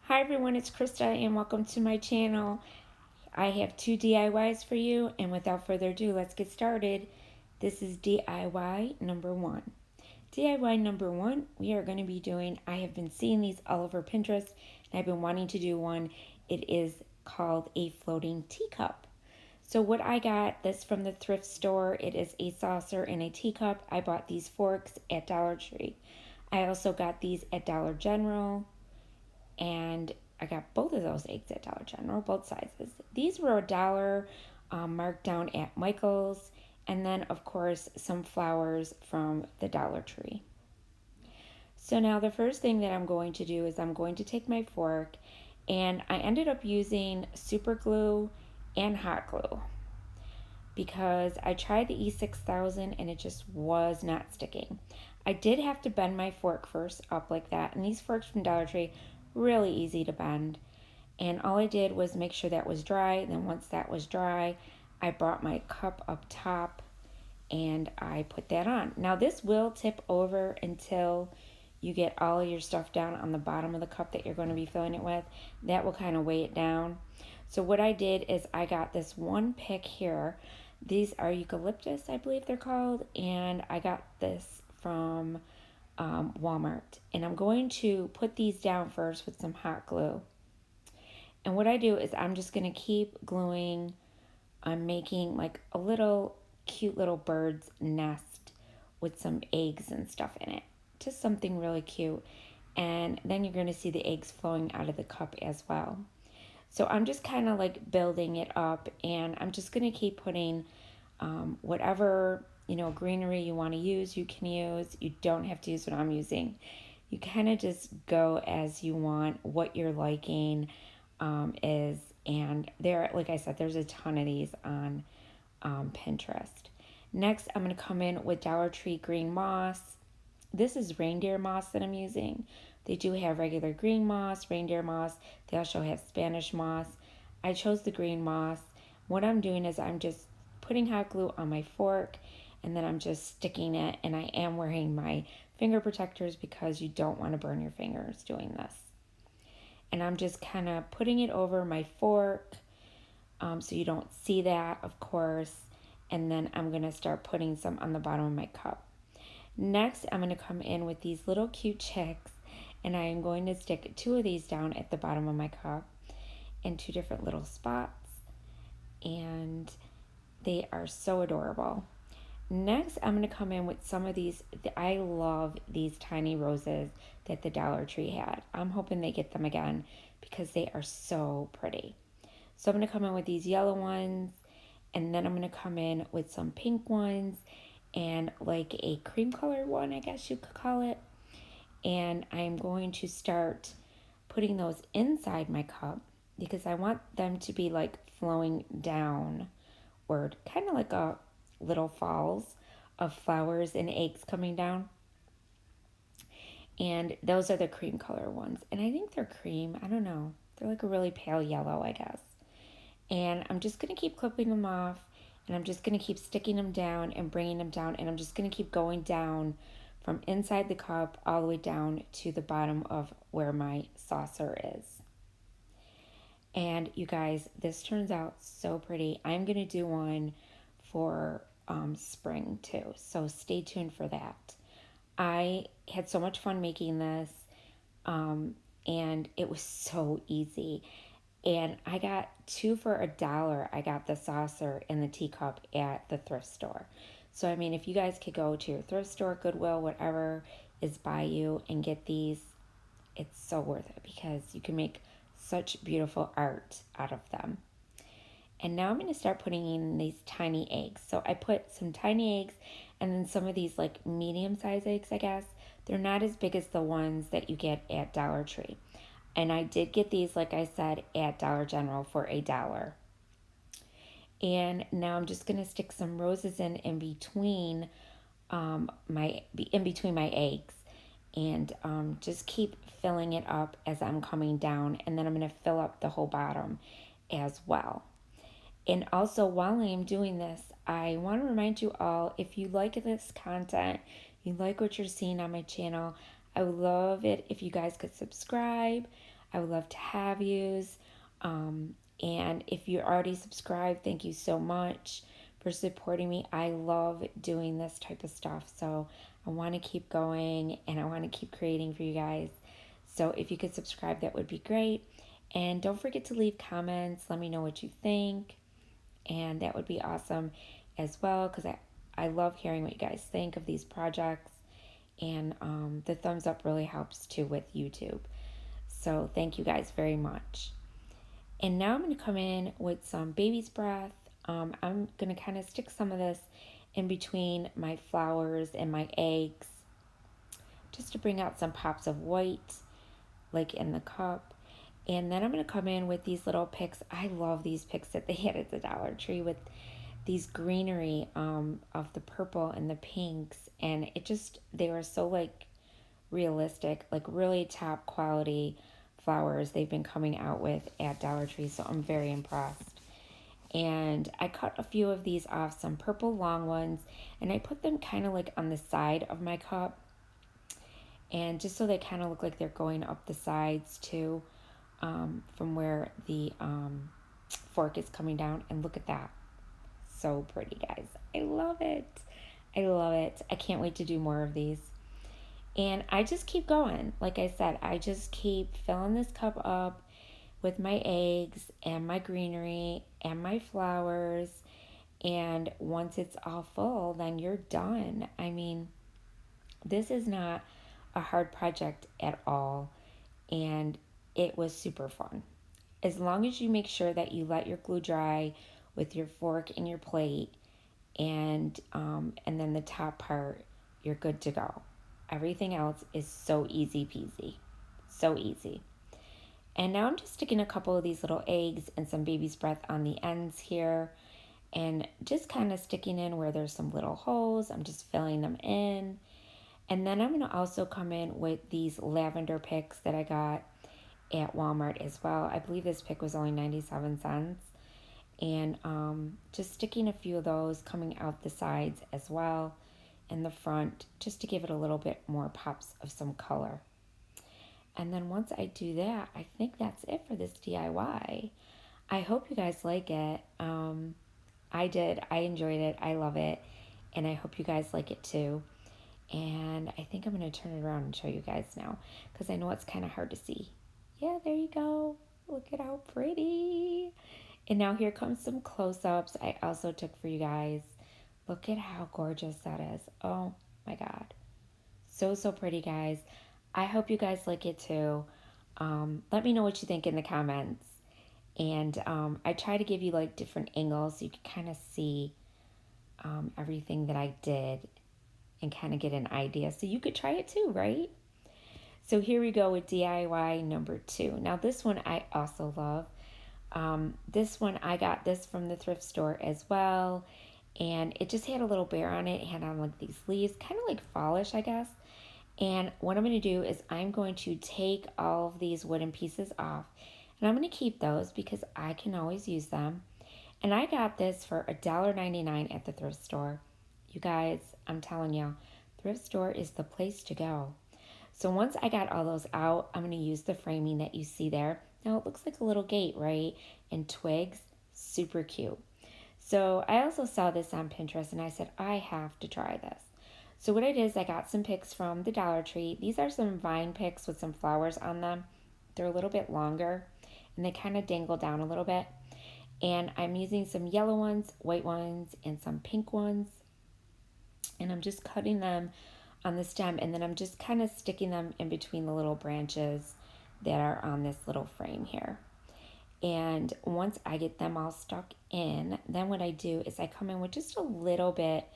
Hi everyone, it's Krista and welcome to my channel. I have two DIYs for you, and without further ado, let's get started. This is DIY number one. DIY number one, we are going to be doing, I have been seeing these all over Pinterest and I've been wanting to do one. It is called a floating teacup. So what I got this from the thrift store, it is a saucer and a teacup. I bought these forks at Dollar Tree. I also got these at Dollar General, and I got both of those eggs at Dollar General, both sizes. These were $1, marked down at Michael's, and then of course some flowers from the Dollar Tree. So now the first thing that I'm going to do is I'm going to take my fork, and I ended up using super glue and hot glue because I tried the E6000 and it just was not sticking. I did have to bend my fork first up like that, and these forks from Dollar Tree, really easy to bend. And all I did was make sure that was dry. Then once that was dry, I brought my cup up top and I put that on. Now this will tip over until you get all of your stuff down on the bottom of the cup that you're going to be filling it with. That will kind of weigh it down. So what I did is I got this one pick here. These are eucalyptus, I believe they're called, and I got this from Walmart. And I'm going to put these down first with some hot glue. And what I do is I'm just going to keep gluing. I'm making like a little cute little bird's nest with some eggs and stuff in it. Just something really cute. And then you're going to see the eggs flowing out of the cup as well. So I'm just kind of like building it up, and I'm just going to keep putting whatever, greenery you want to use, you can use. You don't have to use what I'm using. You kind of just go as you want, what you're liking is. And there, like I said, there's a ton of these on Pinterest. Next, I'm going to come in with Dollar Tree green moss. This is reindeer moss that I'm using. They do have regular green moss, reindeer moss. They also have Spanish moss. I chose the green moss. What I'm doing is I'm just putting hot glue on my fork, and then I'm just sticking it, and I am wearing my finger protectors because you don't want to burn your fingers doing this. And I'm just kind of putting it over my fork so you don't see that, of course. And then I'm going to start putting some on the bottom of my cup. Next, I'm going to come in with these little cute chicks, and I am going to stick two of these down at the bottom of my cup in two different little spots, and they are so adorable. Next, I'm going to come in with some of these. I love these tiny roses that the Dollar Tree had. I'm hoping they get them again because they are so pretty. So I'm going to come in with these yellow ones, and then I'm going to come in with some pink ones and like a cream color one, I guess you could call it. And I'm going to start putting those inside my cup because I want them to be like flowing downward, kind of like a little falls of flowers and eggs coming down. And those are the cream color ones. And I think they're cream. I don't know. They're like a really pale yellow, I guess. And I'm just going to keep clipping them off. And I'm just going to keep sticking them down and bringing them down. And I'm just going to keep going down from inside the cup all the way down to the bottom of where my saucer is. And you guys, this turns out so pretty. I'm going to do one for spring too. So stay tuned for that. I had so much fun making this, and it was so easy. And I got two for $1. I got the saucer and the teacup at the thrift store. So, I mean, if you guys could go to your thrift store, Goodwill, whatever is by you, and get these, it's so worth it because you can make such beautiful art out of them. And now I'm going to start putting in these tiny eggs. So I put some tiny eggs and then some of these like medium-sized eggs, I guess. They're not as big as the ones that you get at Dollar Tree. And I did get these, like I said, at Dollar General for $1. And now I'm just going to stick some roses in between my eggs, and just keep filling it up as I'm coming down, and then I'm going to fill up the whole bottom as well. And also, while I am doing this, I want to remind you all, if you like this content, you like what you're seeing on my channel, I would love it if you guys could subscribe. I would love to have yous. And if you're already subscribed, thank you so much for supporting me. I love doing this type of stuff. So I want to keep going and I want to keep creating for you guys. So if you could subscribe, that would be great. And don't forget to leave comments. Let me know what you think. And that would be awesome as well because I love hearing what you guys think of these projects. And the thumbs up really helps too with YouTube. So thank you guys very much. And now I'm going to come in with some baby's breath. I'm going to kind of stick some of this in between my flowers and my eggs just to bring out some pops of white like in the cup. And then I'm going to come in with these little picks. I love these picks that they had at the Dollar Tree with these greenery of the purple and the pinks. And they were so like realistic, like really top quality flowers they've been coming out with at Dollar Tree. So I'm very impressed. And I cut a few of these off, some purple long ones, and I put them kind of like on the side of my cup. And just so they kind of look like they're going up the sides too, from where the fork is coming down. And look at that. So pretty, guys. I love it. I love it. I can't wait to do more of these. And I just keep going. Like I said, I just keep filling this cup up with my eggs and my greenery and my flowers. And once it's all full, then you're done. I mean, this is not a hard project at all. And it was super fun. As long as you make sure that you let your glue dry with your fork and your plate, and then the top part, you're good to go. Everything else is so easy peasy. So easy. And now I'm just sticking a couple of these little eggs and some baby's breath on the ends here. And just kind of sticking in where there's some little holes. I'm just filling them in. And then I'm going to also come in with these lavender picks that I got at Walmart as well. I believe this pick was only 97 cents. And just sticking a few of those coming out the sides as well in the front, just to give it a little bit more pops of some color. And then once I do that, I think that's it for this DIY. I hope you guys like it. I did. I enjoyed it. I love it. And I hope you guys like it too. And I think I'm going to turn it around and show you guys now because I know it's kind of hard to see. Yeah, there you go. Look at how pretty. And now here comes some close-ups I also took for you guys. Look at how gorgeous that is. Oh my God. So, so pretty, guys. I hope you guys like it too. Let me know what you think in the comments. And I try to give you like different angles so you can kind of see everything that I did and kind of get an idea. So you could try it too, right? So here we go with DIY number 2. Now this one I also love. This one, I got this from the thrift store as well. And it just had a little bear on it. It had on like these leaves, kind of like fallish, I guess. And what I'm going to do is I'm going to take all of these wooden pieces off. And I'm going to keep those because I can always use them. And I got this for $1.99 at the thrift store. You guys, I'm telling you, thrift store is the place to go. So once I got all those out, I'm going to use the framing that you see there. Now it looks like a little gate, right? And twigs, super cute. So I also saw this on Pinterest and I said, I have to try this. So what I did is I got some picks from the Dollar Tree. These are some vine picks with some flowers on them. They're a little bit longer and they kind of dangle down a little bit. And I'm using some yellow ones, white ones, and some pink ones. And I'm just cutting them on the stem and then I'm just kind of sticking them in between the little branches that are on this little frame here. And once I get them all stuck in, then what I do is I come in with just a little bit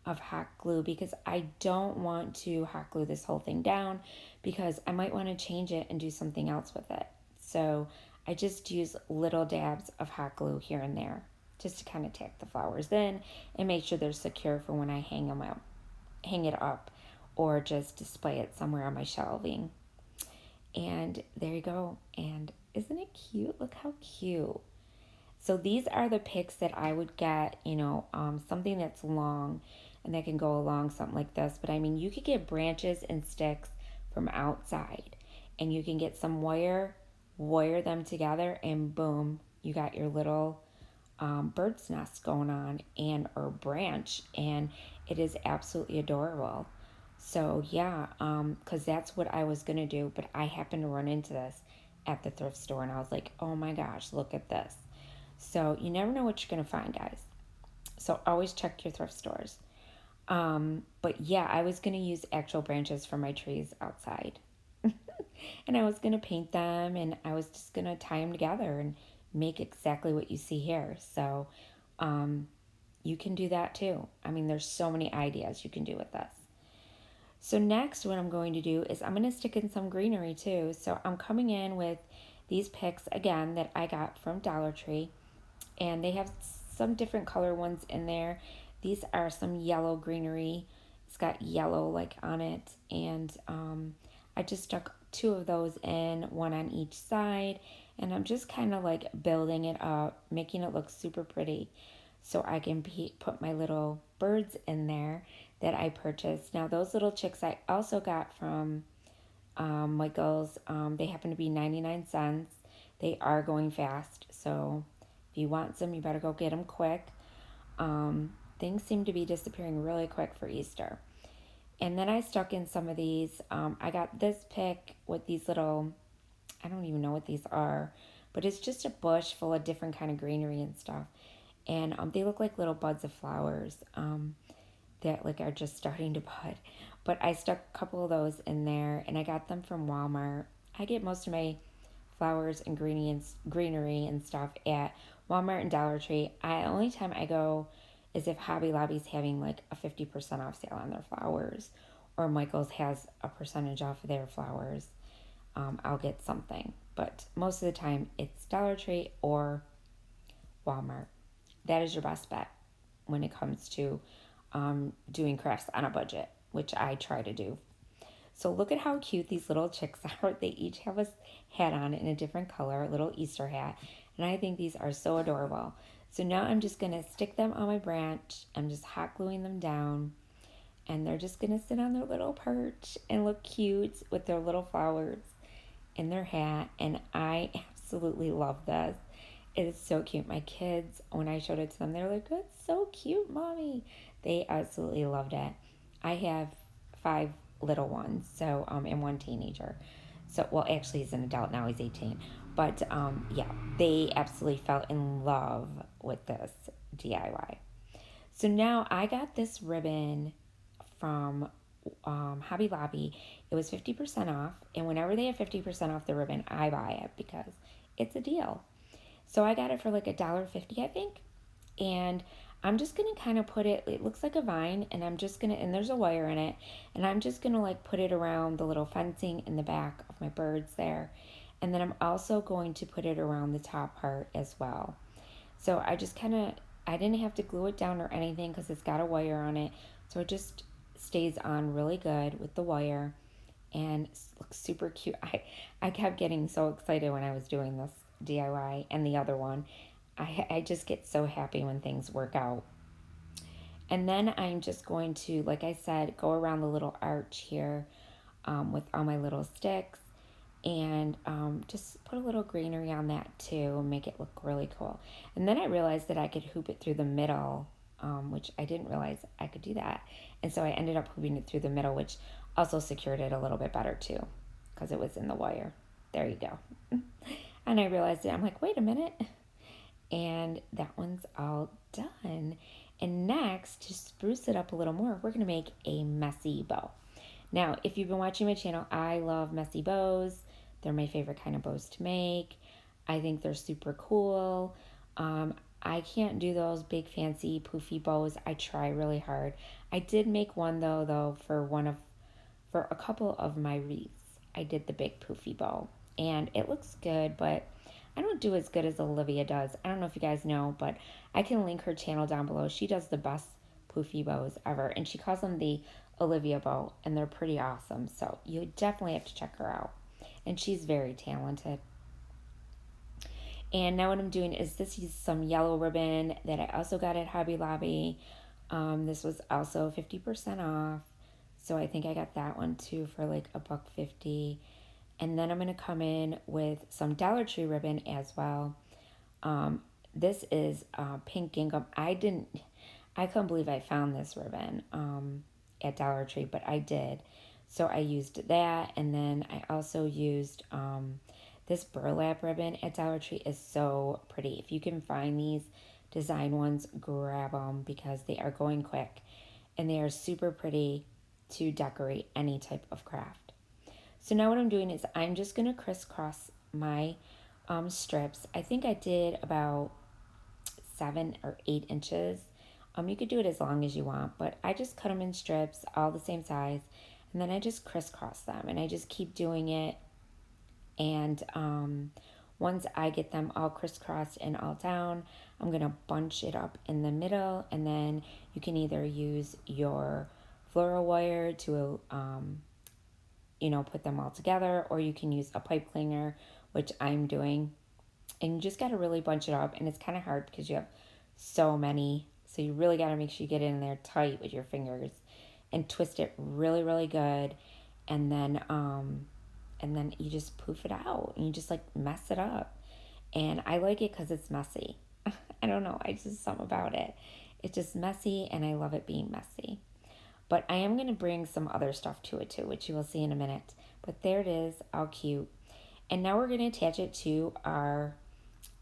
of hot glue because I don't want to hot glue this whole thing down because I might want to change it and do something else with it. So I just use little dabs of hot glue here and there just to kind of tack the flowers in and make sure they're secure for when I hang it up or just display it somewhere on my shelving. And there you go. And isn't it cute? Look how cute. So these are the picks that I would get, something that's long and that can go along something like this. But I mean, you could get branches and sticks from outside and you can get some wire wire them together, and boom, you got your little bird's nest going on, and or branch, and it is absolutely adorable. So yeah, because that's what I was gonna do, but I happened to run into this at the thrift store, and I was like, oh my gosh, look at this. So you never know what you're gonna find, guys. So always check your thrift stores. But yeah, I was gonna use actual branches for my trees outside, and I was gonna paint them, and I was just gonna tie them together and make exactly what you see here. So, um, you can do that too. I mean, there's so many ideas you can do with this. So next, what I'm going to do is I'm going to stick in some greenery too. So I'm coming in with these picks again that I got from Dollar Tree, and they have some different color ones in there. These are some yellow greenery. It's got yellow like on it, and I just stuck two of those in, one on each side, and I'm just kind of like building it up, making it look super pretty, so I can put my little birds in there that I purchased. Now those little chicks I also got from Michael's. They happen to be 99 cents. They are going fast, so if you want some, you better go get them quick. Things seem to be disappearing really quick for Easter. And then I stuck in some of these. I got this pick with these little, I don't even know what these are, but it's just a bush full of different kind of greenery and stuff. And they look like little buds of flowers that like are just starting to bud. But I stuck a couple of those in there, and I got them from Walmart. I get most of my flowers and greenery and stuff at Walmart and Dollar Tree. Only time I go is if Hobby Lobby's having like a 50% off sale on their flowers, or Michael's has a percentage off of their flowers. I'll get something, but most of the time it's Dollar Tree or Walmart. That is your best bet when it comes to doing crafts on a budget, which I try to do. So look at how cute these little chicks are. They each have a hat on in a different color, a little Easter hat. And I think these are so adorable. So now I'm just going to stick them on my branch. I'm just hot gluing them down. And they're just going to sit on their little perch and look cute with their little flowers in their hat. And I absolutely love this. It is so cute. My kids, when I showed it to them, they're like, "That's so cute, Mommy." They absolutely loved it. I have 5 little ones, so and one teenager. So, well, actually, he's an adult now. He's 18. But yeah, they absolutely fell in love with this DIY. So now I got this ribbon from Hobby Lobby. It was 50% off, and whenever they have 50% off the ribbon, I buy it because it's a deal. So I got it for like $1.50, I think. And I'm just gonna kind of put it, it looks like a vine, and I'm just gonna, and there's a wire in it, and I'm just gonna like put it around the little fencing in the back of my birds there. And then I'm also going to put it around the top part as well. So I just kind of, I didn't have to glue it down or anything because it's got a wire on it. So it just stays on really good with the wire, and looks super cute. I kept getting so excited when I was doing this DIY and the other one. I just get so happy when things work out. And then I'm just going to, like I said, go around the little arch here with all my little sticks, and just put a little greenery on that too and make it look really cool. And then I realized that I could hoop it through the middle, which I didn't realize I could do that. And so I ended up hooping it through the middle, which also secured it a little bit better too because it was in the wire. There you go. And I realized it. I'm like, wait a minute. And that one's all done. And next, to spruce it up a little more, we're going to make a messy bow. Now, if you've been watching my channel, I love messy bows. They're my favorite kind of bows to make. I think they're super cool. I can't do those big fancy poofy bows. I try really hard. I did make one though for a couple of my wreaths. I did the big poofy bow, and it looks good, but I don't do as good as Olivia does. I don't know if you guys know, but I can link her channel down below. She does the best poofy bows ever, and she calls them the Olivia bow, and they're pretty awesome. So you definitely have to check her out, and she's very talented. And now what I'm doing is this is some yellow ribbon that I also got at Hobby Lobby. This was also 50% off, so I think I got that one too for like $1.50. And then I'm going to come in with some Dollar Tree ribbon as well. This is pink gingham. I couldn't believe I found this ribbon at Dollar Tree, but I did. So I used that, and then I also used this burlap ribbon at Dollar Tree. Is so pretty. If you can find these design ones, grab them because they are going quick, and they are super pretty to decorate any type of craft. So now what I'm doing is I'm just going to crisscross my strips. I think I did about 7 or 8 inches. You could do it as long as you want, but I just cut them in strips, all the same size, and then I just crisscross them, and I just keep doing it. And once I get them all crisscrossed and all down, I'm gonna bunch it up in the middle, and then you can either use your floral wire to put them all together, or you can use a pipe cleaner, which I'm doing. And you just got to really bunch it up, and it's kind of hard because you have so many, so you really got to make sure you get in there tight with your fingers and twist it really, really good. And then you just poof it out, and you just like mess it up. And I like it because it's messy. I don't know, I just something about it, it's just messy, and I love it being messy. But I am going to bring some other stuff to it too, which you will see in a minute. But there it is, all cute. And now we're going to attach it to our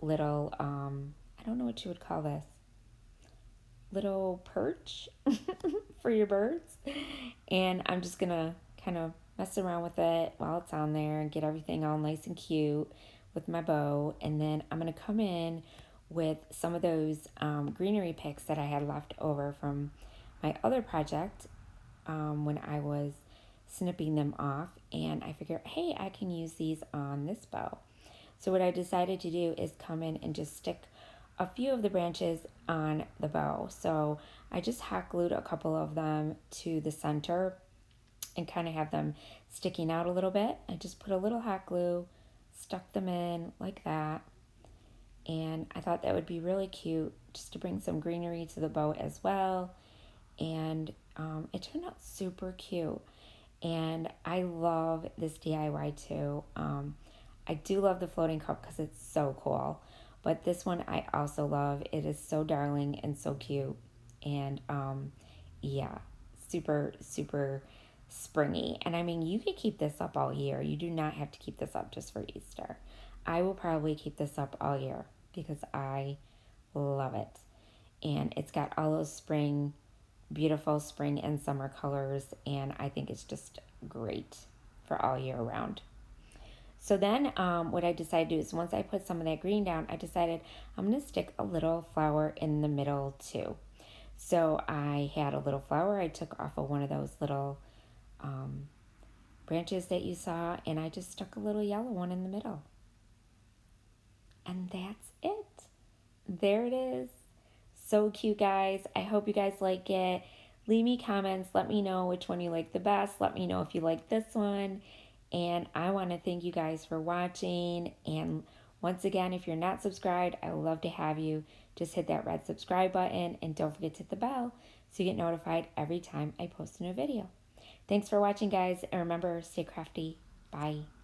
little, I don't know what you would call this, little perch for your birds. And I'm just going to kind of mess around with it while it's on there and get everything all nice and cute with my bow. And then I'm going to come in with some of those greenery picks that I had left over from my other project when I was snipping them off. And I figured, hey, I can use these on this bow. So what I decided to do is come in and just stick a few of the branches on the bow. So I just hot glued a couple of them to the center and kind of have them sticking out a little bit. I just put a little hot glue, stuck them in like that. And I thought that would be really cute just to bring some greenery to the bow as well. And it turned out super cute. And I love this DIY too. I do love the floating cup because it's so cool. But this one I also love. It is so darling and so cute. And yeah, super, super springy. And I mean, you could keep this up all year. You do not have to keep this up just for Easter. I will probably keep this up all year because I love it. And it's got all those beautiful spring and summer colors. And I think it's just great for all year round. So then what I decided to do is once I put some of that green down, I decided I'm going to stick a little flower in the middle too. So I had a little flower I took off of one of those little branches that you saw, and I just stuck a little yellow one in the middle. And that's it. There it is. So cute, guys. I hope you guys like it. Leave me comments. Let me know which one you like the best. Let me know if you like this one. And I want to thank you guys for watching. And once again, if you're not subscribed, I would love to have you. Just hit that red subscribe button and don't forget to hit the bell so you get notified every time I post a new video. Thanks for watching, guys. And remember, stay crafty. Bye.